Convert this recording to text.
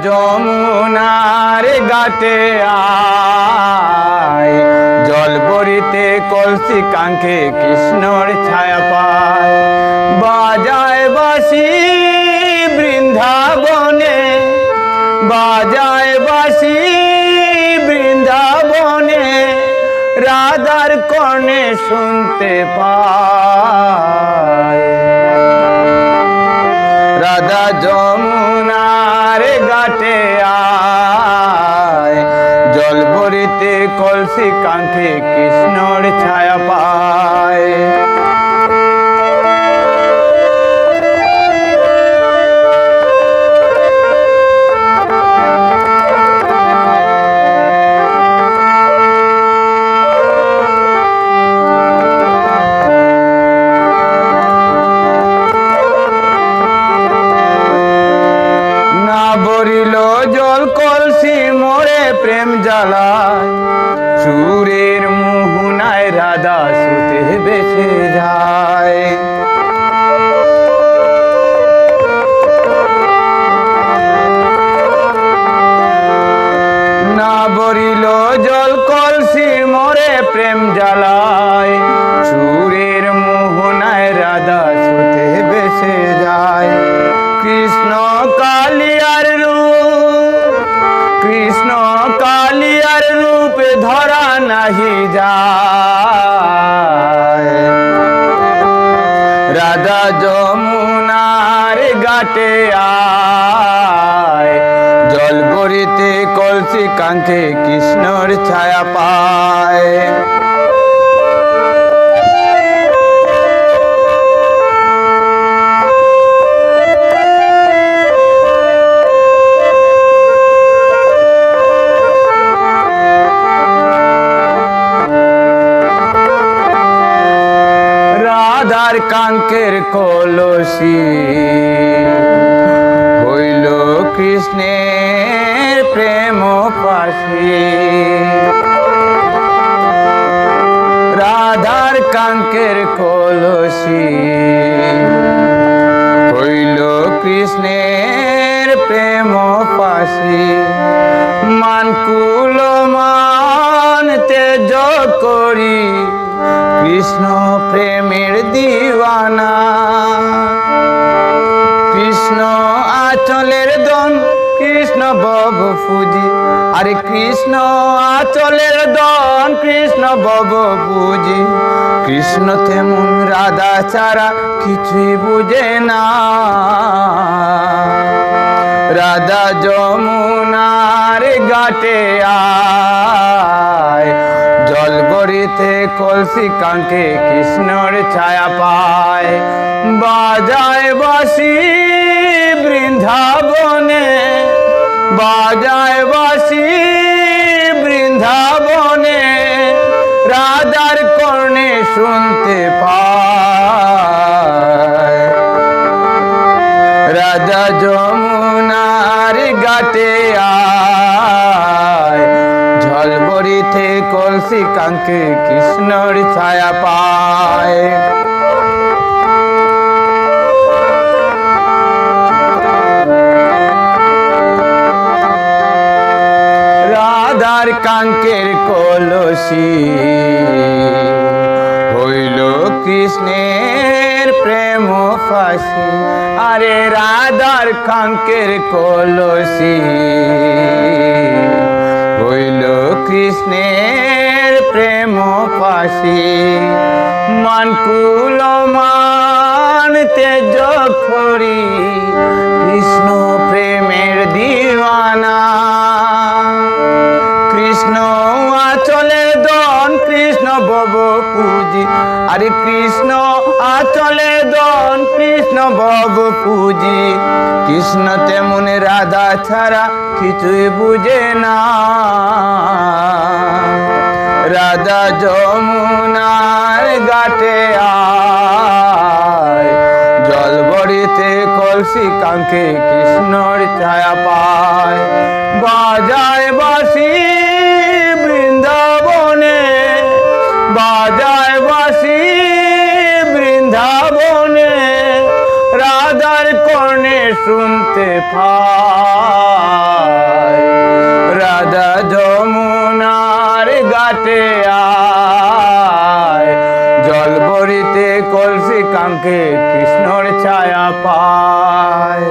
যমুনার ঘাটে আয়, জল ভরিতে কলসি কাঙ্ক্ষে কৃষ্ণর ছায়া পায়। বাজায় বাঁশি বৃন্দাবনে, বাজায় বাঁশি বৃন্দাবনে, রাধার কর্ণে শুনতে পায়। রাধা যমুনার ঘাটে আয়, জল ভরিতে কলসি কাঙ্ক্ষে কৃষ্ণর ছায়া পায়। ভরিল জল কলসি মোরে প্রেম জ্বালায়, সুরের মোহনায় রাধা শ্রুতে বেঁচে যায়। না ভরিল জল কলসি মোরে প্রেম জ্বালায়, সুরের মোহনায় রাধা শ্রুতে বেঁচে যায়। কৃষ্ণ কালিয়ার রূপ, কৃষ্ণ কালিয়ার রূপে ধরা নাহি যায়। রাধা যমুনার ঘাটে আয়, জল ভরিতে কলসি কাঙ্ক্ষে কৃষ্ণর ছায়া পায়। রাধার কাঙ্ক্ষের কলসি হইল কৃষ্ণের প্রেম পাশি। রাধার কাঙ্ক্ষের কলসি হইল কৃষ্ণের প্রেম পাশি। মানকুল মান তেজ করি কৃষ্ণ প্রেমের দিওয়ানা। কৃষ্ণ আচলের দন কৃষ্ণ বব ফুজি, আরে কৃষ্ণ আচলের দন কৃষ্ণ বব ফুজি। কৃষ্ণ তেমন রাধা ছাড়া কিছুই বুঝে না। রাধা যমুনার ঘাটে আয়, জল ভরিতে কলসি কাঙ্ক্ষে কৃষ্ণর ছায়া পায়। বাজায় বাঁশি বৃন্দাবনে, বাজায় বাঁশি বৃন্দাবনে, রাধার কর্ণে শুনতে পায়। রাধা যমুনার ঘাটে আয়, জল ভরিতে কলসি কাঙ্ক্ষে কৃষ্ণর ছায়া পায়। রাধার কাঙ্ক্ষের কলসি হইল কৃষ্ণের প্রেম ফাঁসি। আরে রাধার কাঙ্ক্ষের কলসি হইল কৃষ্ণের প্রেম পাশি। মানকুল মান তেজ করি কৃষ্ণ প্রেমের দিওয়ানা। কৃষ্ণ আচলের দন কৃষ্ণ বব পুজি, আরে কৃষ্ণ আচলের দন কৃষ্ণ বব পুজি। কৃষ্ণ তেমন রাধা ছাড়া কিছুই বুঝে না। রাধা যমুনার ঘাটে আয়, জল ভরিতে কলসি কাঙ্ক্ষে কৃষ্ণর ছায়া পায়। বাজায় বাঁশি বৃন্দাবনে, বাজায় বাঁশি বৃন্দাবনে, রাধার কর্ণে শুনতে পায়। ঘাটে আয়, জল ভরিতে কলসি কাঙ্কে কৃষ্ণর ছায়া পায়।